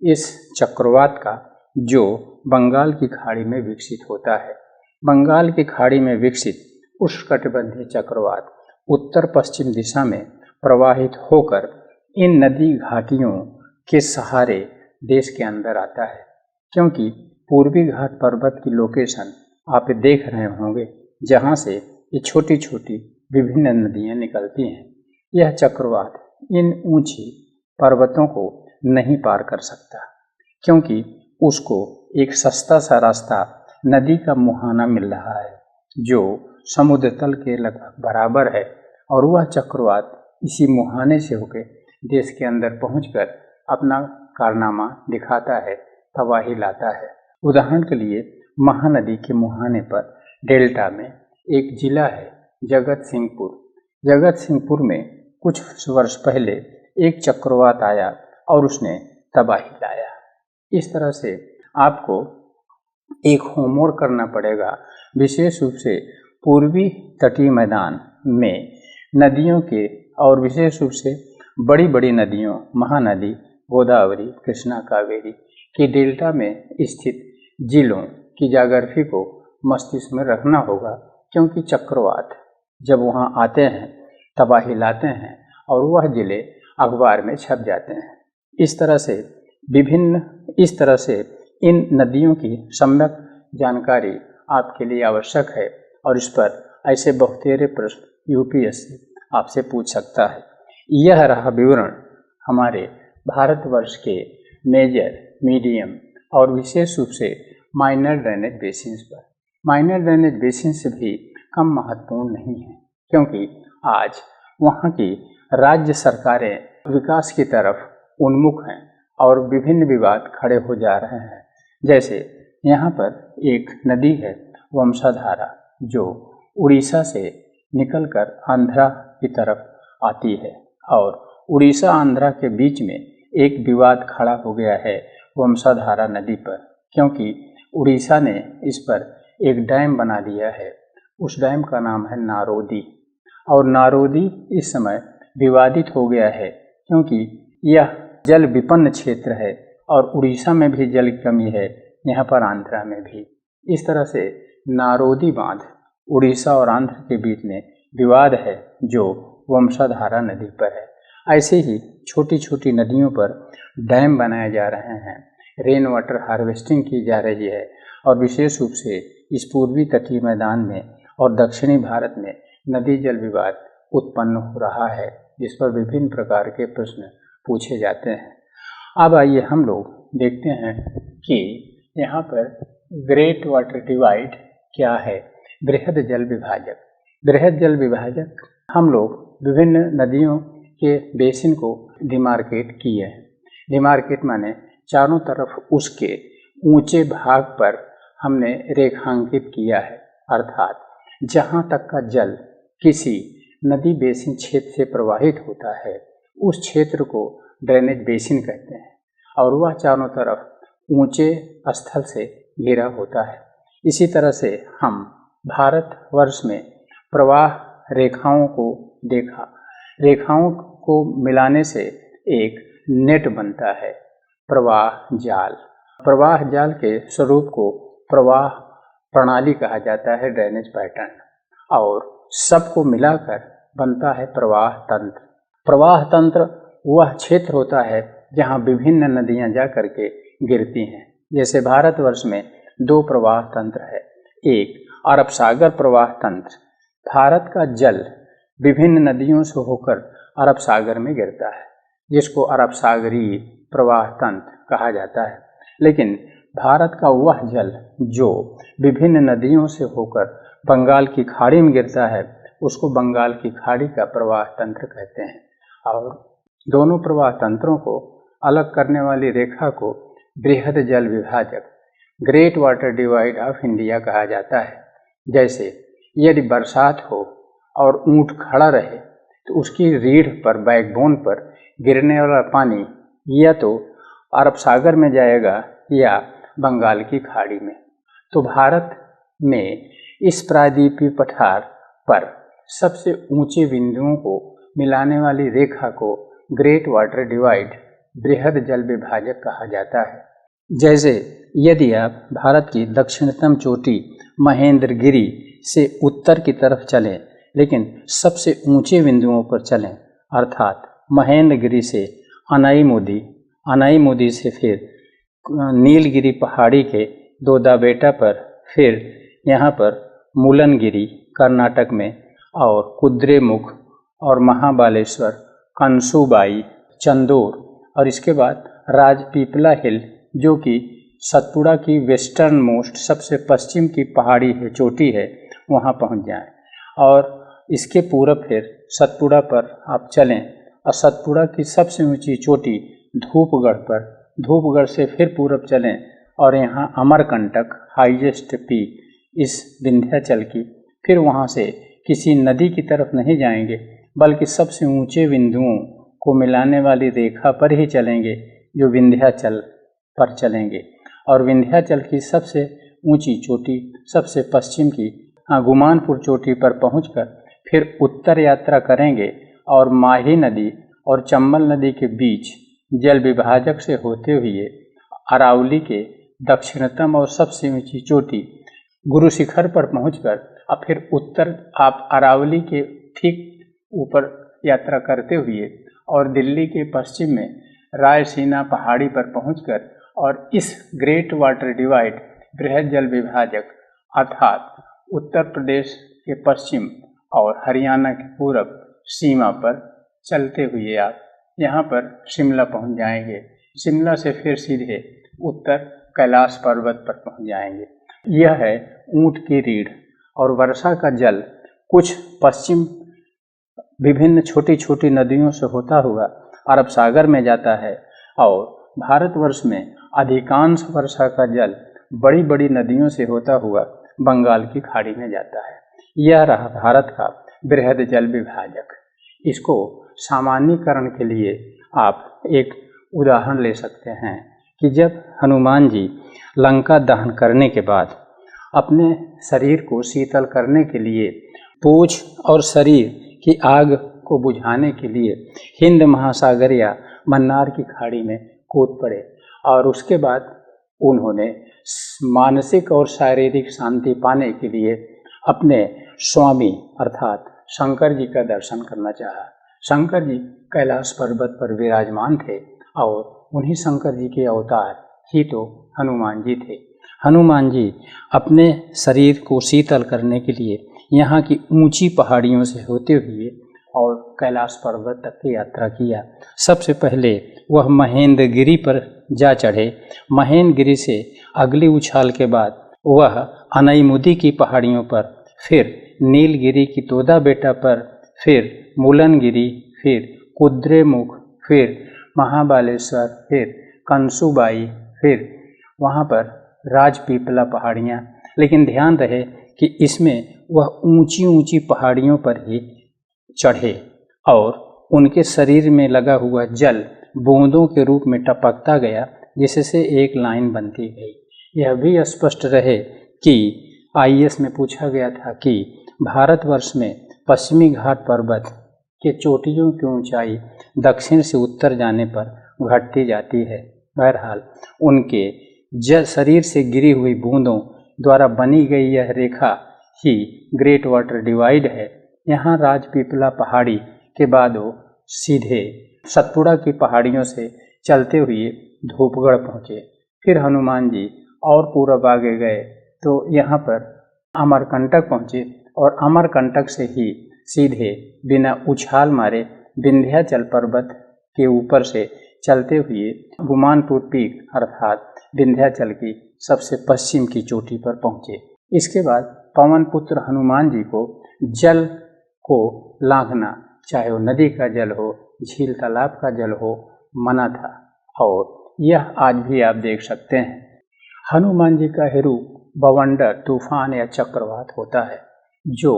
इस चक्रवात का जो बंगाल की खाड़ी में विकसित होता है। बंगाल की खाड़ी में विकसित उष्णकटिबंधीय चक्रवात उत्तर पश्चिम दिशा में प्रवाहित होकर इन नदी घाटियों के सहारे देश के अंदर आता है। क्योंकि पूर्वी घाट पर्वत की लोकेशन आप देख रहे होंगे, जहाँ से ये छोटी छोटी विभिन्न नदियाँ निकलती हैं। यह चक्रवात इन ऊंची पर्वतों को नहीं पार कर सकता, क्योंकि उसको एक सस्ता सा रास्ता नदी का मुहाना मिल रहा है जो समुद्र तल के लगभग बराबर है, और वह चक्रवात इसी मुहाने से होकर देश के अंदर पहुंचकर अपना कारनामा दिखाता है, तबाही लाता है। उदाहरण के लिए महानदी के मुहाने पर डेल्टा में एक जिला है जगत सिंहपुर। जगत सिंहपुर में कुछ वर्ष पहले एक चक्रवात आया और उसने तबाही लाया। इस तरह से आपको एक होमवर्क करना पड़ेगा, विशेष रूप से पूर्वी तटीय मैदान में नदियों के, और विशेष रूप से बड़ी बड़ी नदियों महानदी गोदावरी, कृष्णा, कावेरी के डेल्टा में स्थित जिलों की ज्योग्राफी को मस्तिष्क में रखना होगा, क्योंकि चक्रवात जब वहाँ आते हैं तबाही लाते हैं और वह जिले अखबार में छप जाते हैं। इस तरह से इन नदियों की सम्यक जानकारी आपके लिए आवश्यक है, और इस पर ऐसे बहुतेरे प्रश्न यूपीएससी आपसे पूछ सकता है। यह रहा विवरण हमारे भारतवर्ष के मेजर, मीडियम और विशेष रूप से माइनर ड्रेनेज बेसिन्स पर। माइनर ड्रेनेज बेसिन से भी कम महत्वपूर्ण नहीं है, क्योंकि आज वहाँ की राज्य सरकारें विकास की तरफ उन्मुख हैं और विभिन्न विवाद खड़े हो जा रहे हैं। जैसे यहाँ पर एक नदी है वंशाधारा, जो उड़ीसा से निकलकर आंध्रा की तरफ आती है, और उड़ीसा आंध्रा के बीच में एक विवाद खड़ा हो गया है वंशाधारा नदी पर, क्योंकि उड़ीसा ने इस पर एक डैम बना दिया है। उस डैम का नाम है नारोदी, और नारोदी इस समय विवादित हो गया है, क्योंकि यह जल विपन्न क्षेत्र है और उड़ीसा में भी जल की कमी है, यहाँ पर आंध्रा में भी। इस तरह से नारोदी बांध उड़ीसा और आंध्र के बीच में विवाद है जो वंशाधारा नदी पर है। ऐसे ही छोटी छोटी नदियों पर डैम बनाए जा रहे हैं, रेन वाटर हार्वेस्टिंग की जा रही है, और विशेष रूप से इस पूर्वी तटीय मैदान में और दक्षिणी भारत में नदी जल विवाद उत्पन्न हो रहा है, जिस पर विभिन्न प्रकार के प्रश्न पूछे जाते हैं। अब आइए हम लोग देखते हैं कि यहाँ पर ग्रेट वाटर डिवाइड क्या है, बृहद जल विभाजक। बृहद जल विभाजक हम लोग विभिन्न नदियों के बेसिन को डिमार्केट किए हैं। डिमार्केट माने चारों तरफ उसके ऊंचे भाग पर हमने रेखांकित किया है, अर्थात जहाँ तक का जल किसी नदी बेसिन क्षेत्र से प्रवाहित होता है उस क्षेत्र को ड्रेनेज बेसिन कहते हैं, और वह चारों तरफ ऊंचे स्थल से घिरा होता है। इसी तरह से हम भारतवर्ष में प्रवाह रेखाओं को देखा। रेखाओं को मिलाने से एक नेट बनता है, प्रवाह जाल। प्रवाह जाल के स्वरूप को प्रवाह प्रणाली कहा जाता है, ड्रेनेज पैटर्न, और सबको मिलाकर बनता है प्रवाह तंत्र। प्रवाह तंत्र वह क्षेत्र होता है जहाँ विभिन्न नदियाँ जा करके गिरती हैं। जैसे भारतवर्ष में दो प्रवाह तंत्र है। एक अरब सागर प्रवाह तंत्र, भारत का जल विभिन्न नदियों से होकर अरब सागर में गिरता है, जिसको अरब सागरीय प्रवाह तंत्र कहा जाता है। लेकिन भारत का वह जल जो विभिन्न नदियों से होकर बंगाल की खाड़ी में गिरता है उसको बंगाल की खाड़ी का प्रवाह तंत्र कहते हैं, और दोनों प्रवाह तंत्रों को अलग करने वाली रेखा को बृहद जल विभाजक, great water divide of India कहा जाता है। जैसे यदि बरसात हो और ऊंट खड़ा रहे तो उसकी रीढ़ पर, बैकबोन पर गिरने वाला पानी या तो अरब सागर में जाएगा या बंगाल की खाड़ी में। तो भारत में इस प्रायद्वीपीय पठार पर सबसे ऊंचे बिंदुओं को मिलाने वाली रेखा को ग्रेट वाटर डिवाइड, बृहद जल विभाजक कहा जाता है। जैसे यदि आप भारत की दक्षिणतम चोटी महेंद्रगिरी से उत्तर की तरफ चलें, लेकिन सबसे ऊंचे बिंदुओं पर चलें, अर्थात महेंद्रगिरी से अनाईमुदी से फिर नीलगिरी पहाड़ी के दोदाबेटा पर, फिर यहाँ पर मुलनगिरी कर्नाटक में, और कुद्रेमुख और महाबालेश्वर, कंसुबाई, चंदोर, और इसके बाद राजपीपला हिल जो कि सतपुड़ा की वेस्टर्न मोस्ट सबसे पश्चिम की पहाड़ी है, चोटी है, वहाँ पहुँच जाएं। और इसके पूरब फिर सतपुड़ा पर आप चलें और सतपुड़ा की सबसे ऊंची चोटी धूपगढ़ पर, धूपगढ़ से फिर पूरब चलें और यहाँ अमरकंटक हाईएस्ट पीक इस विंध्याचल की, फिर वहाँ से किसी नदी की तरफ नहीं जाएंगे बल्कि सबसे ऊंचे बिंदुओं को मिलाने वाली रेखा पर ही चलेंगे जो विंध्याचल पर चलेंगे। और विंध्याचल की सबसे ऊंची चोटी सबसे पश्चिम की गुमानपुर चोटी पर पहुंचकर फिर उत्तर यात्रा करेंगे और माही नदी और चंबल नदी के बीच जल विभाजक से होते हुए अरावली के दक्षिणतम और सबसे ऊंची चोटी गुरु शिखर पर पहुंचकर अब फिर उत्तर आप अरावली के ठीक ऊपर यात्रा करते हुए और दिल्ली के पश्चिम में रायसीना पहाड़ी पर पहुंचकर और इस ग्रेट वाटर डिवाइड, बृहद जल विभाजक अर्थात उत्तर प्रदेश के पश्चिम और हरियाणा के पूरब सीमा पर चलते हुए आप यहाँ पर शिमला पहुँच जाएंगे। शिमला से फिर सीधे उत्तर कैलाश पर्वत पर पहुँच जाएंगे। यह है ऊंट की रीढ़। और वर्षा का जल कुछ पश्चिम विभिन्न छोटी छोटी नदियों से होता हुआ अरब सागर में जाता है और भारतवर्ष में अधिकांश वर्षा का जल बड़ी बड़ी नदियों से होता हुआ बंगाल की खाड़ी में जाता है। यह रहा भारत का बृहद जल विभाजक। इसको सामान्यीकरण के लिए आप एक उदाहरण ले सकते हैं कि जब हनुमान जी लंका दहन करने के बाद अपने शरीर को शीतल करने के लिए पूंछ और शरीर की आग को बुझाने के लिए हिंद महासागर या मन्नार की खाड़ी में कूद पड़े और उसके बाद उन्होंने मानसिक और शारीरिक शांति पाने के लिए अपने स्वामी अर्थात शंकर जी का दर्शन करना चाहा। शंकर जी कैलाश पर्वत पर विराजमान थे और उन्हीं शंकर जी के अवतार ही तो हनुमान जी थे। हनुमान जी अपने शरीर को शीतल करने के लिए यहाँ की ऊंची पहाड़ियों से होते हुए और कैलाश पर्वत तक की यात्रा किया। सबसे पहले वह महेंद्रगिरी पर जा चढ़े। महेंद्रगिरी से अगली उछाल के बाद वह अनाईमुदी की पहाड़ियों पर, फिर नीलगिरी की दोदाबेटा पर, फिर मुलनगिरी, फिर कुद्रेमुख, फिर महाबालेश्वर, फिर कंसुबाई, फिर वहाँ पर राजपीपला पहाड़ियाँ। लेकिन ध्यान रहे कि इसमें वह ऊंची ऊंची पहाड़ियों पर ही चढ़े और उनके शरीर में लगा हुआ जल बूंदों के रूप में टपकता गया, जिससे एक लाइन बनती गई। यह भी स्पष्ट रहे कि आईएएस में पूछा गया था कि भारतवर्ष में पश्चिमी घाट पर्वत के चोटियों की ऊंचाई दक्षिण से उत्तर जाने पर घटती जाती है। बहरहाल उनके शरीर से गिरी हुई बूंदों द्वारा बनी गई यह रेखा ही ग्रेट वाटर डिवाइड है। यहाँ राजपीपला पहाड़ी के बाद वो सीधे सतपुड़ा की पहाड़ियों से चलते हुए धूपगढ़ पहुँचे। फिर हनुमान जी और पूरब आगे गए तो यहाँ पर अमरकंटक पहुँचे और अमरकंटक से ही सीधे बिना उछाल मारे विंध्याचल पर्वत के ऊपर से चलते हुए गुमानपुर पीक अर्थात विंध्याचल की सबसे पश्चिम की चोटी पर पहुँचे। इसके बाद पवन पुत्र हनुमान जी को जल को लांघना, चाहे वो नदी का जल हो, झील तालाब का जल हो, मना था और यह आज भी आप देख सकते हैं। हनुमान जी का ही रूप बवंडर, तूफान या चक्रवात होता है जो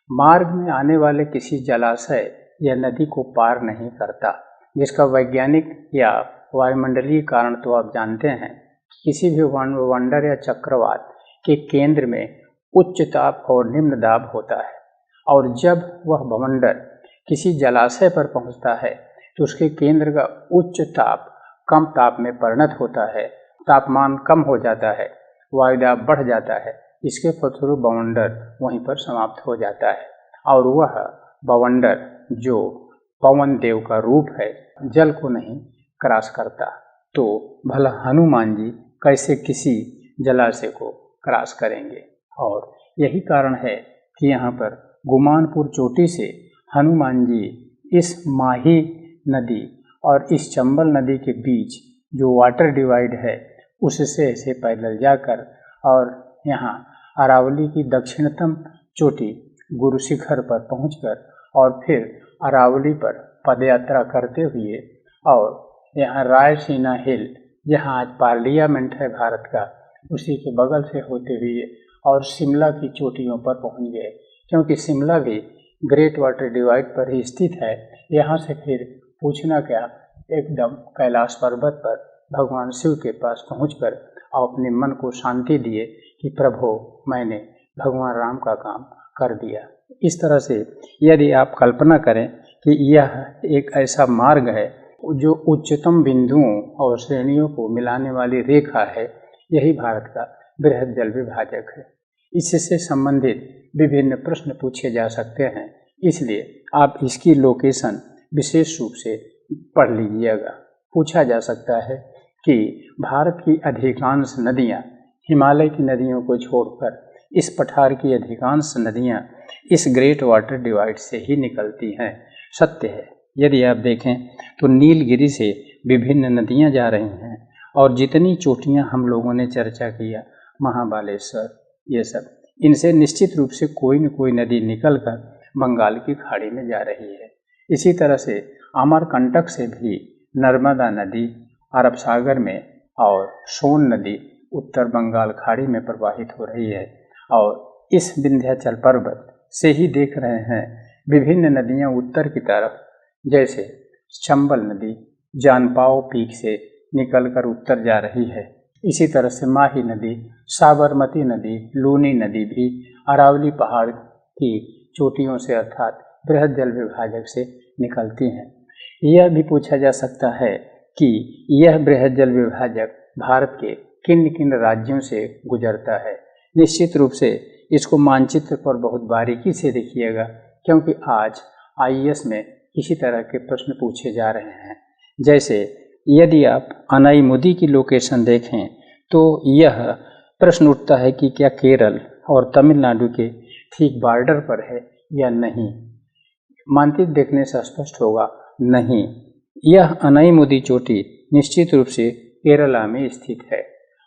मार्ग में आने वाले किसी जलाशय या नदी को पार नहीं करता, जिसका वैज्ञानिक या वायुमंडलीय कारण तो आप जानते हैं। किसी भी वंडर या चक्रवात के केंद्र में उच्च ताप और निम्न दाब होता है, और जब वह बवंडर किसी जलाशय पर पहुंचता है तो उसके केंद्र का उच्च ताप कम ताप में परिणत होता है, तापमान कम हो जाता है, वायुदाब बढ़ जाता है। इसके फलस्वरूप बवंडर वहीं पर समाप्त हो जाता है, और वह बवंडर जो पवन देव का रूप है जल को नहीं क्रॉस करता। तो भला हनुमान जी कैसे किसी जलाशय को क्रॉस करेंगे? और यही कारण है कि यहाँ पर गुमानपुर चोटी से हनुमान जी इस माही नदी और इस चंबल नदी के बीच जो वाटर डिवाइड है उससे ऐसे पैदल जाकर और यहाँ अरावली की दक्षिणतम चोटी गुरु शिखर पर पहुंचकर और फिर अरावली पर पदयात्रा करते हुए और यहाँ रायसीना हिल जहाँ आज पार्लियामेंट है भारत का, उसी के बगल से होते हुए और शिमला की चोटियों पर पहुंच गए, क्योंकि शिमला भी ग्रेट वाटर डिवाइड पर ही स्थित है। यहाँ से फिर पूछना क्या, एकदम कैलाश पर्वत पर भगवान शिव के पास पहुंचकर और अपने मन को शांति दिए कि प्रभु मैंने भगवान राम का काम कर दिया। इस तरह से यदि आप कल्पना करें कि यह एक ऐसा मार्ग है जो उच्चतम बिंदुओं और श्रेणियों को मिलाने वाली रेखा है, यही भारत का बृहद जल विभाजक है। इससे संबंधित विभिन्न प्रश्न पूछे जा सकते हैं, इसलिए आप इसकी लोकेशन विशेष रूप से पढ़ लीजिएगा। पूछा जा सकता है कि भारत की अधिकांश नदियाँ हिमालय की नदियों को छोड़कर इस पठार की अधिकांश नदियाँ इस ग्रेट वाटर डिवाइड से ही निकलती हैं। सत्य है, यदि आप देखें तो नीलगिरी से विभिन्न नदियाँ जा रही हैं, और जितनी चोटियाँ हम लोगों ने चर्चा किया, महाबालेश्वर, ये सब, इनसे निश्चित रूप से कोई न कोई नदी निकलकर बंगाल की खाड़ी में जा रही है। इसी तरह से अमरकंटक से भी नर्मदा नदी अरब सागर में और सोन नदी उत्तर बंगाल खाड़ी में प्रवाहित हो रही है, और इस विंध्याचल पर्वत से ही देख रहे हैं विभिन्न नदियां उत्तर की तरफ, जैसे चंबल नदी जानपाओ पीक से निकलकर उत्तर जा रही है। इसी तरह से माही नदी, साबरमती नदी, लूनी नदी भी अरावली पहाड़ की चोटियों से अर्थात बृहद जल विभाजक से निकलती हैं। यह भी पूछा जा सकता है कि यह बृहद जल विभाजक भारत के किन किन राज्यों से गुजरता है। निश्चित रूप से इसको मानचित्र पर बहुत बारीकी से देखिएगा, क्योंकि आज आईएएस में इसी तरह के प्रश्न पूछे जा रहे हैं। जैसे यदि आप अनाईमुदी की लोकेशन देखें तो यह प्रश्न उठता है कि क्या केरल और तमिलनाडु के ठीक बॉर्डर पर है या नहीं। मानचित्र देखने से स्पष्ट होगा, नहीं, यह अनाईमुदी चोटी निश्चित रूप से केरला में स्थित है,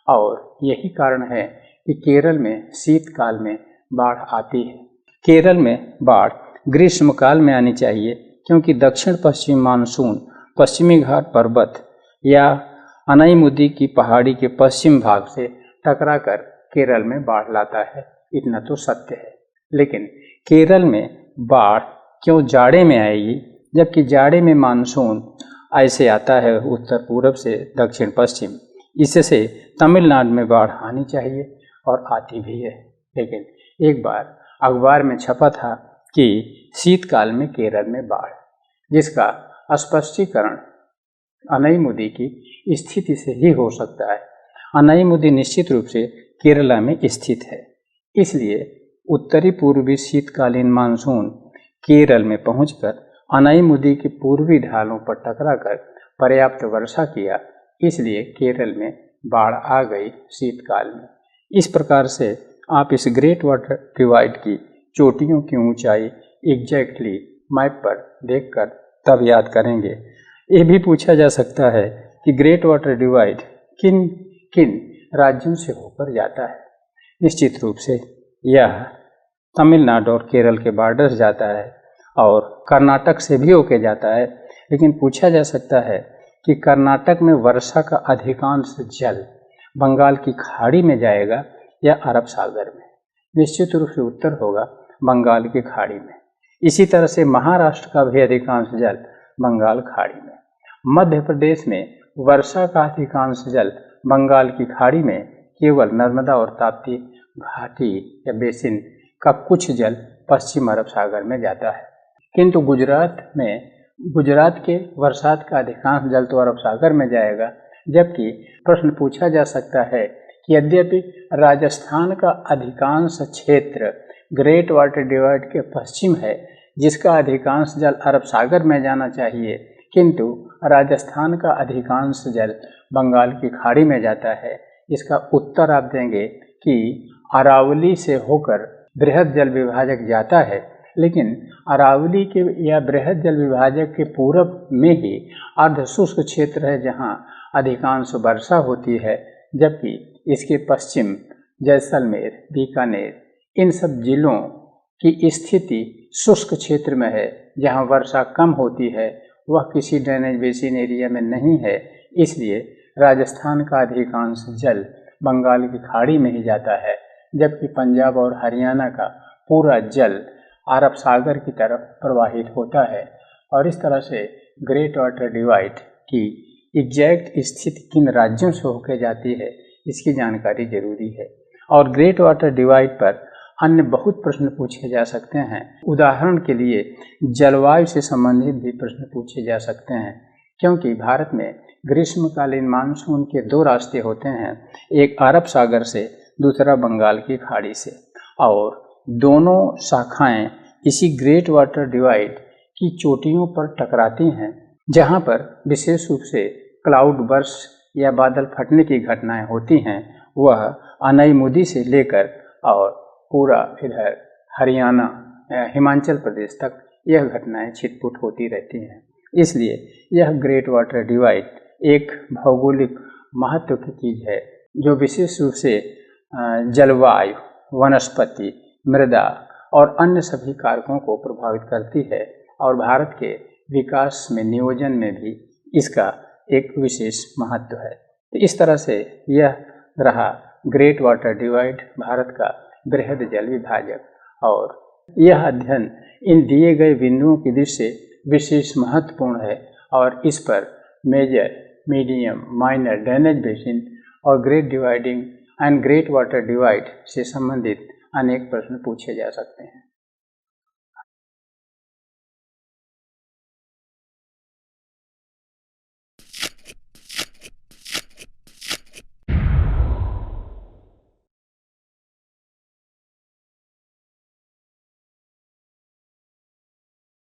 और यही कारण है कि केरल में शीतकाल में बाढ़ आती है। केरल में बाढ़ ग्रीष्मकाल में आनी चाहिए, क्योंकि दक्षिण पश्चिम मानसून पश्चिमी घाट पर्वत या अनाईमुदी की पहाड़ी के पश्चिम भाग से टकराकर केरल में बाढ़ लाता है। इतना तो सत्य है, लेकिन केरल में बाढ़ क्यों जाड़े में आएगी, जबकि जाड़े में मानसून ऐसे आता है उत्तर पूर्व से दक्षिण पश्चिम। इससे तमिलनाडु में बाढ़ आनी चाहिए और आती भी है। लेकिन एक बार अखबार में छपा था कि शीतकाल में केरल में बाढ़, जिसका स्पष्टीकरण अनाईमुदी की स्थिति से ही हो सकता है। अनाईमुदी निश्चित रूप से केरला में स्थित है, इसलिए उत्तरी पूर्वी शीतकालीन मानसून केरल में पहुंचकर अनाईमुदी के पूर्वी ढालों पर टकराकर पर्याप्त वर्षा किया, इसलिए केरल में बाढ़ आ गई शीतकाल में। इस प्रकार से आप इस ग्रेट वाटर डिवाइड की चोटियों की ऊंचाई एग्जैक्टली मैप पर देखकर तब याद करेंगे। ये भी पूछा जा सकता है कि ग्रेट वाटर डिवाइड किन किन राज्यों से होकर जाता है। निश्चित रूप से यह तमिलनाडु और केरल के बॉर्डर जाता है और कर्नाटक से भी होके जाता है, लेकिन पूछा जा सकता है कि कर्नाटक में वर्षा का अधिकांश जल बंगाल की खाड़ी में जाएगा या अरब सागर में। निश्चित रूप से उत्तर होगा बंगाल की खाड़ी में। इसी तरह से महाराष्ट्र का भी अधिकांश जल बंगाल खाड़ी में। मध्य प्रदेश में वर्षा का अधिकांश जल बंगाल की खाड़ी में केवल नर्मदा और ताप्ती घाटी या बेसिन का कुछ जल पश्चिम अरब सागर में जाता है, किंतु गुजरात के बरसात का अधिकांश जल तो अरब सागर में जाएगा। जबकि प्रश्न पूछा जा सकता है कि यद्यपि राजस्थान का अधिकांश क्षेत्र ग्रेट वाटर डिवाइड के पश्चिम है, जिसका अधिकांश जल अरब सागर में जाना चाहिए, किंतु राजस्थान का अधिकांश जल बंगाल की खाड़ी में जाता है। इसका उत्तर आप देंगे कि अरावली से होकर बृहद जल विभाजक जाता है, लेकिन अरावली के या बृहद जल विभाजक के पूरब में ही अर्ध शुष्क क्षेत्र है जहां अधिकांश वर्षा होती है, जबकि इसके पश्चिम जैसलमेर, बीकानेर इन सब जिलों की स्थिति शुष्क क्षेत्र में है जहां वर्षा कम होती है, वह किसी ड्रेनेज बेसिन एरिया में नहीं है। इसलिए राजस्थान का अधिकांश जल बंगाल की खाड़ी में ही जाता है, जबकि पंजाब और हरियाणा का पूरा जल अरब सागर की तरफ प्रवाहित होता है। और इस तरह से ग्रेट वाटर डिवाइड की एग्जैक्ट स्थिति किन राज्यों से होकर जाती है, इसकी जानकारी जरूरी है। और ग्रेट वाटर डिवाइड पर अन्य बहुत प्रश्न पूछे जा सकते हैं। उदाहरण के लिए जलवायु से संबंधित भी प्रश्न पूछे जा सकते हैं, क्योंकि भारत में ग्रीष्मकालीन मानसून के दो रास्ते होते हैं, एक अरब सागर से, दूसरा बंगाल की खाड़ी से, और दोनों शाखाएं इसी ग्रेट वाटर डिवाइड की चोटियों पर टकराती हैं, जहां पर विशेष रूप से क्लाउड बर्स्ट या बादल फटने की घटनाएं होती हैं। वह अनाईमुदी से लेकर और पूरा इधर हरियाणा, हिमाचल प्रदेश तक यह घटनाएं छिटपुट होती रहती हैं। इसलिए यह ग्रेट वाटर डिवाइड एक भौगोलिक महत्व की चीज़ है, जो विशेष रूप से जलवायु, वनस्पति, मृदा और अन्य सभी कारकों को प्रभावित करती है, और भारत के विकास में, नियोजन में भी इसका एक विशेष महत्व है। तो इस तरह से यह रहा ग्रेट वाटर डिवाइड, भारत का बृहद जल विभाजक, और यह अध्ययन इन दिए गए बिंदुओं की दृष्टि से विशेष महत्वपूर्ण है, और इस पर major, medium, minor drainage basin और great dividing and great water divide से संबंधित अनेक प्रश्न पूछे जा सकते हैं।